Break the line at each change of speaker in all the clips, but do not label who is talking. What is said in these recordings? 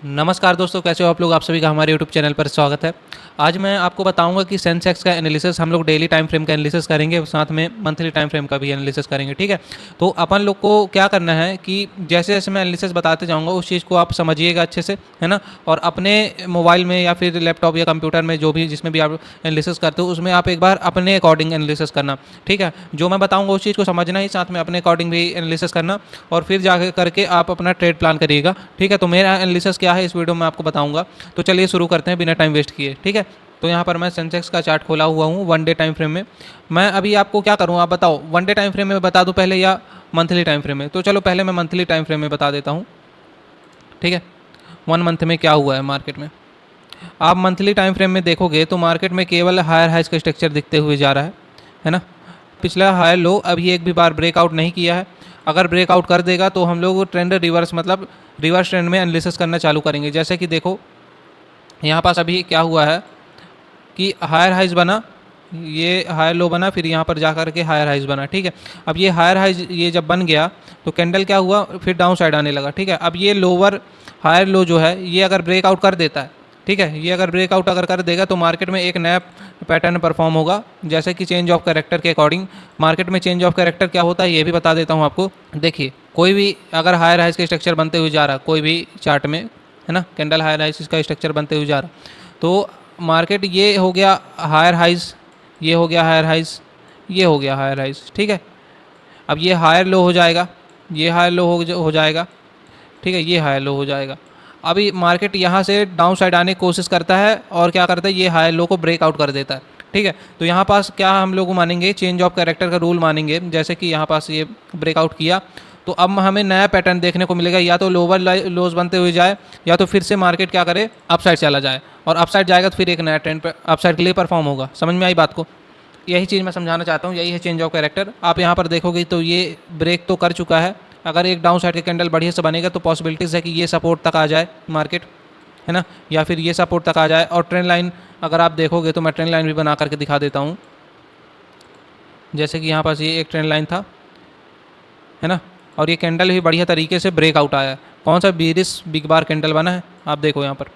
नमस्कार दोस्तों, कैसे हो आप लोग। आप सभी का हमारे यूट्यूब चैनल पर स्वागत है। आज मैं आपको बताऊंगा कि सेंसेक्स का एनालिसिस हम लोग डेली टाइम फ्रेम का एनालिसिस करेंगे, साथ में मंथली टाइम फ्रेम का भी एनालिसिस करेंगे। ठीक है, तो अपन लोग को क्या करना है कि जैसे जैसे मैं एनालिसिस बताते जाऊंगा उस चीज़ को आप समझिएगा अच्छे से, है ना। और अपने मोबाइल में या फिर लैपटॉप या कंप्यूटर में जो भी जिसमें भी आप एनालिसिस करते हो उसमें आप एक बार अपने अकॉर्डिंग एनालिसिस करना। ठीक है, जो मैं बताऊँगा उस चीज़ को समझना ही, साथ में अपने अकॉर्डिंग भी एनालिसिस करना और फिर जाकर करके आप अपना ट्रेड प्लान करिएगा। ठीक है, तो मेरा एनालिसिस क्या है इस वीडियो में आपको बताऊंगा। तो चलिए शुरू करते हैं बिना टाइम वेस्ट किए। ठीक है, तो यहाँ पर मैं सेंसेक्स का चार्ट खोला हुआ हूँ वन डे टाइम फ्रेम में। मैं अभी आपको क्या करूँ आप बताओ, वन डे टाइम फ्रेम में बता दूँ पहले या मंथली टाइम फ्रेम में। तो चलो पहले मैं मंथली टाइम फ्रेम में बता देता हूँ। ठीक है, 1 मंथ में क्या हुआ है मार्केट में। आप मंथली टाइम फ्रेम में देखोगे तो मार्केट में केवल हायर हाइज का स्ट्रक्चर दिखते हुए जा रहा है ना। पिछला हाई लो अभी एक भी बार ब्रेकआउट नहीं किया है। अगर ब्रेकआउट कर देगा तो हम लोग ट्रेंड रिवर्स मतलब रिवर्स ट्रेंड में एनालिसिस करना चालू करेंगे। जैसे कि देखो यहाँ पास अभी क्या हुआ है कि हायर हाइज बना, ये हायर लो बना, फिर यहाँ पर जा कर के हायर हाइज बना। ठीक है, अब ये हायर हाइज ये जब बन गया तो कैंडल क्या हुआ, फिर डाउन साइड आने लगा। ठीक है, अब ये लोअर हायर लो जो है ये अगर ब्रेकआउट कर देता है, ठीक है, ये अगर ब्रेकआउट अगर कर देगा तो मार्केट में एक नया पैटर्न परफॉर्म होगा। जैसे कि चेंज ऑफ कैरेक्टर के अकॉर्डिंग मार्केट में चेंज ऑफ कैरेक्टर क्या होता है ये भी बता देता हूँ आपको। देखिए, कोई भी अगर हायर हाइज का स्ट्रक्चर बनते हुए जा रहा है कोई भी चार्ट में, है ना, कैंडल हायर हाइज का स्ट्रक्चर बनते हुए जा रहा, तो मार्केट ये हो गया हायर हाइज, ये हो गया हायर हाइज, ये हो गया हायर हाइज। ठीक है, अब ये हायर लो हो जाएगा, ये हायर लो हो जाएगा। ठीक है, ये हाई लो हो जाएगा। अभी मार्केट यहाँ से डाउन साइड आने की कोशिश करता है और क्या करता है, ये हाई लो को ब्रेकआउट कर देता है। ठीक है, तो यहाँ पास क्या हम लोग मानेंगे, चेंज ऑफ कैरेक्टर का रूल मानेंगे। जैसे कि यहाँ पास ये ब्रेकआउट किया तो अब हमें नया पैटर्न देखने को मिलेगा, या तो लोअर लोज बनते हुए जाए या तो फिर से मार्केट क्या करे, अपसाइड चला जाए। और अपसाइड जाएगा तो फिर एक नया ट्रेंड पर अपसाइड के लिए परफॉर्म होगा। समझ में आई बात को। यही चीज़ मैं समझाना चाहता हूँ, यही है चेंज ऑफ कैरेक्टर। आप यहाँ पर देखोगे तो ये ब्रेक तो कर चुका है। अगर एक डाउन साइड का कैंडल बढ़िया से बनेगा तो पॉसिबिलिटीज़ है कि ये सपोर्ट तक आ जाए मार्केट, है ना, या फिर ये सपोर्ट तक आ जाए। और ट्रेंड लाइन अगर आप देखोगे तो मैं ट्रेंड लाइन भी बना करके दिखा देता हूँ। जैसे कि यहाँ पास ये एक ट्रेंड लाइन था, है ना, और ये कैंडल भी बढ़िया तरीके से ब्रेकआउट आया है। कौन सा, बेरिश बिग बार कैंडल बना है। आप देखो यहाँ पर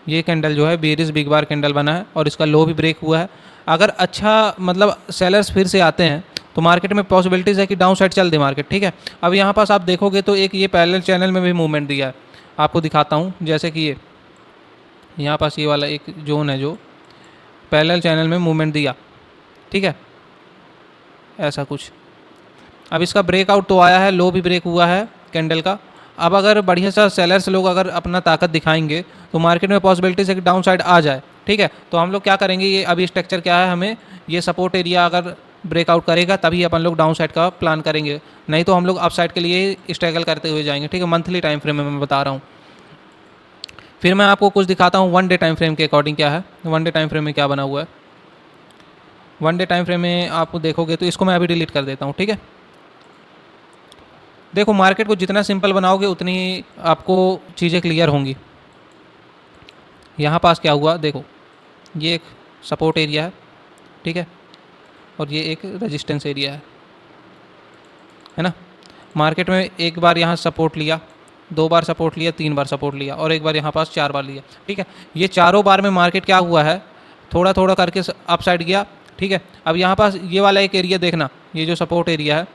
ये कैंडल जो है बेरिश बिग बार कैंडल बना है और इसका लो भी ब्रेक हुआ है। अगर अच्छा मतलब सेलर्स फिर से आते हैं तो मार्केट में पॉसिबिलिटीज़ है कि डाउन साइड चल दे मार्केट। ठीक है, अब यहाँ पास आप देखोगे तो एक ये पैरेलल चैनल में भी मूवमेंट दिया है, आपको दिखाता हूँ। जैसे कि ये यहाँ पास ये वाला एक जोन है जो पैरेलल चैनल में मूवमेंट दिया। ठीक है, ऐसा कुछ। अब इसका ब्रेकआउट तो आया है, लो भी ब्रेक हुआ है कैंडल का। अब अगर बढ़िया सा सेलर्स लोग अगर अपना ताकत दिखाएंगे तो मार्केट में पॉसिबिलिटीज है कि डाउन साइड आ जाए। ठीक है, तो हम लोग क्या करेंगे, ये अभी स्ट्रक्चर क्या है, हमें ये सपोर्ट एरिया अगर ब्रेकआउट करेगा तभी अपन लोग डाउन साइड का प्लान करेंगे, नहीं तो हम लोग अप साइड के लिए स्ट्रगल करते हुए जाएंगे। ठीक है, मंथली टाइम फ्रेम में मैं बता रहा हूँ। फिर मैं आपको कुछ दिखाता हूँ वन डे टाइम फ्रेम के अकॉर्डिंग क्या है, वन डे टाइम फ्रेम में क्या बना हुआ है। वन डे टाइम फ्रेम में आप देखोगे तो इसको मैं अभी डिलीट कर देता हूँ। ठीक है, देखो मार्केट को जितना सिंपल बनाओगे उतनी ही आपको चीज़ें क्लियर होंगी। यहाँ पास क्या हुआ देखो, ये एक सपोर्ट एरिया है, ठीक है, और ये एक रेजिस्टेंस एरिया है ना। मार्केट में एक बार यहाँ सपोर्ट लिया, दो बार सपोर्ट लिया, तीन बार सपोर्ट लिया और एक बार यहाँ पास चार बार लिया। ठीक है, ये चारों बार में मार्केट क्या हुआ है, थोड़ा थोड़ा करके अप साइड गया। ठीक है, अब यहाँ पास ये वाला एक एरिया देखना, ये जो सपोर्ट एरिया है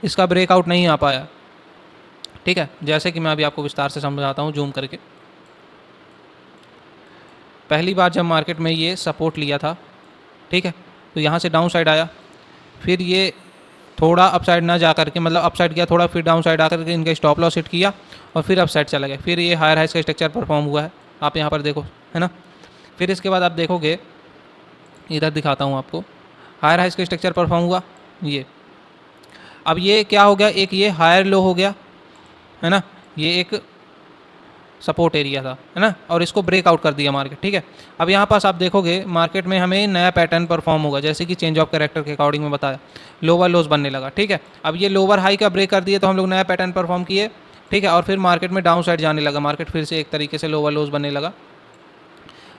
इसका ब्रेकआउट नहीं आ पाया। ठीक है, जैसे कि मैं अभी आपको विस्तार से समझाता हूँ जूम करके। पहली बार जब मार्केट में ये सपोर्ट लिया था, ठीक है, तो यहाँ से डाउन साइड आया, फिर ये थोड़ा अप साइड ना जा करके मतलब अप साइड गया थोड़ा, फिर डाउन साइड आकर के इनका स्टॉप लॉस हिट किया और फिर अप साइड चला गया। फिर ये हायर हाइज का स्ट्रक्चर परफॉर्म हुआ है, आप यहाँ पर देखो, है ना। फिर इसके बाद आप देखोगे, इधर दिखाता हूँ आपको, हायर हाइज का स्ट्रक्चर परफॉर्म हुआ ये। अब ये क्या हो गया, एक ये हायर लो हो गया, है ना, ये एक सपोर्ट एरिया था, है ना, और इसको ब्रेकआउट कर दिया मार्केट। ठीक है, अब यहाँ पास आप देखोगे मार्केट में हमें नया पैटर्न परफॉर्म होगा, जैसे कि चेंज ऑफ कैरेक्टर के अकॉर्डिंग में बताया, लोअर लोज बनने लगा। ठीक है, अब ये लोअर हाई का ब्रेक कर दिए तो हम लोग नया पैटर्न परफॉर्म किए। ठीक है, और फिर मार्केट में डाउन साइड जाने लगा, मार्केट फिर से एक तरीके से लोअर लोज बनने लगा।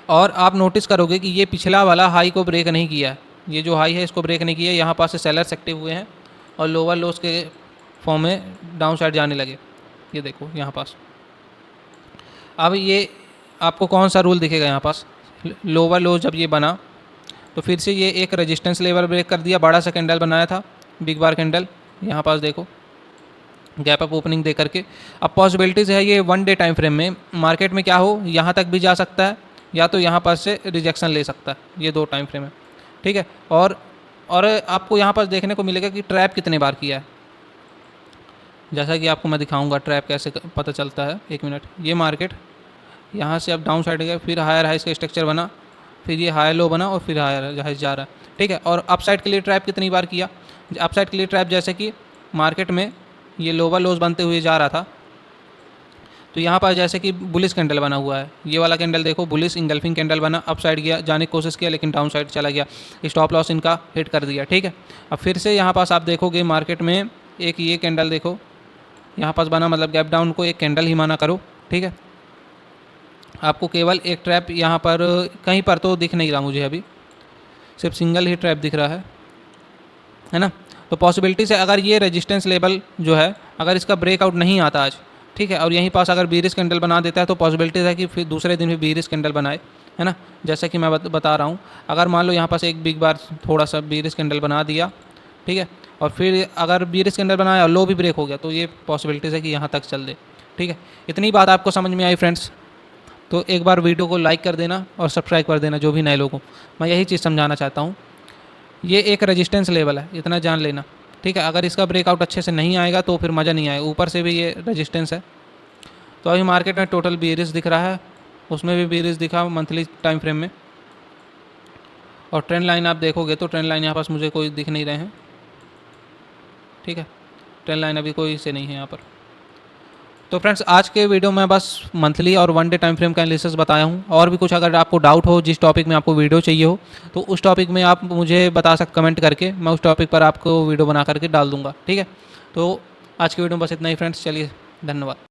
और आप नोटिस करोगे कि ये पिछला वाला हाई को ब्रेक नहीं किया है, ये जो हाई है इसको ब्रेक नहीं किया। यहाँ पास से सेलर्स एक्टिव हुए हैं और लोअर लोज के फॉर्म में डाउन साइड जाने लगे। ये देखो यहाँ पास। अब ये आपको कौन सा रूल दिखेगा यहाँ पास, लोअर लो जब ये बना तो फिर से ये एक रेजिस्टेंस लेवल ब्रेक कर दिया, बड़ा सा कैंडल बनाया था, बिग बार कैंडल, यहाँ पास देखो गैप अप ओपनिंग दे करके। अब पॉसिबिलिटीज़ है ये 1 डे टाइम फ्रेम में मार्केट में क्या हो, यहाँ तक भी जा सकता है या तो यहाँ पास से रिजेक्शन ले सकता है, ये 2 टाइम फ्रेम है, ठीक है। और आपको यहाँ पास देखने को मिलेगा कि ट्रैप कितने बार किया है, जैसा कि आपको मैं दिखाऊंगा ट्रैप कैसे पता चलता है। 1 मिनट, ये मार्केट यहाँ से अब डाउन साइड गया, फिर हायर हाइस का स्ट्रक्चर बना, फिर ये हाई लो बना और फिर हायर हाइस जा रहा है, ठीक है। और अप साइड के लिए ट्रैप कितनी बार किया, अप साइड के लिए ट्रैप जैसे कि मार्केट में ये लोअर लोज बनते हुए जा रहा था, तो यहाँ पर जैसे कि बुलिश कैंडल बना हुआ है, ये वाला कैंडल देखो बुलिश इंगल्फिंग कैंडल बना, अप साइड गया, जाने की कोशिश किया लेकिन डाउन साइड चला गया, स्टॉप लॉस इनका हिट कर दिया, ठीक है। अब फिर से यहाँ पास आप देखोगे मार्केट में एक ये कैंडल देखो यहाँ पास बना, मतलब गैप डाउन को एक कैंडल ही माना करो, ठीक है। आपको केवल एक ट्रैप यहाँ पर कहीं पर तो दिख नहीं रहा मुझे, अभी सिर्फ सिंगल ही ट्रैप दिख रहा है ना। तो पॉसिबिलिटीज़ है अगर ये रेजिस्टेंस लेवल जो है अगर इसका ब्रेकआउट नहीं आता आज, ठीक है, और यहीं पास अगर बीरिश कैंडल बना देता है तो पॉसिबिलिटीज़ है कि फिर दूसरे दिन भी बीरिश कैंडल बनाए, है ना। जैसा कि मैं बता रहा हूँ, अगर मान लो यहाँ पास एक बिग बार थोड़ा सा बीरिश कैंडल बना दिया, ठीक है, और फिर अगर बीरिश कैंडल बनाया और लो भी ब्रेक हो गया तो ये पॉसिबिलिटीज़ है कि यहाँ तक चल दे, ठीक है। इतनी बात आपको समझ में आई फ्रेंड्स, तो एक बार वीडियो को लाइक कर देना और सब्सक्राइब कर देना जो भी नए लोगों को, मैं यही चीज़ समझाना चाहता हूँ। ये एक रेजिस्टेंस लेवल है, इतना जान लेना, ठीक है। अगर इसका ब्रेकआउट अच्छे से नहीं आएगा तो फिर मज़ा नहीं आएगा, ऊपर से भी ये रेजिस्टेंस है। तो अभी मार्केट में टोटल बीरिश दिख रहा है, उसमें भी बीरिश दिखा मंथली टाइम फ्रेम में, और ट्रेंड लाइन आप देखोगे तो ट्रेंड लाइन यहाँ पास मुझे कोई दिख नहीं रहे हैं, ठीक है, ट्रेंड लाइन अभी कोई से नहीं है यहाँ पर। तो फ्रेंड्स आज के वीडियो में बस मंथली और 1 डे टाइम फ्रेम का एनालिसिस बताया हूँ, और भी कुछ अगर आपको डाउट हो, जिस टॉपिक में आपको वीडियो चाहिए हो तो उस टॉपिक में आप मुझे बता सकते कमेंट करके, मैं उस टॉपिक पर आपको वीडियो बना करके डाल दूँगा, ठीक है। तो आज की वीडियो में बस इतना ही फ्रेंड्स, चलिए धन्यवाद।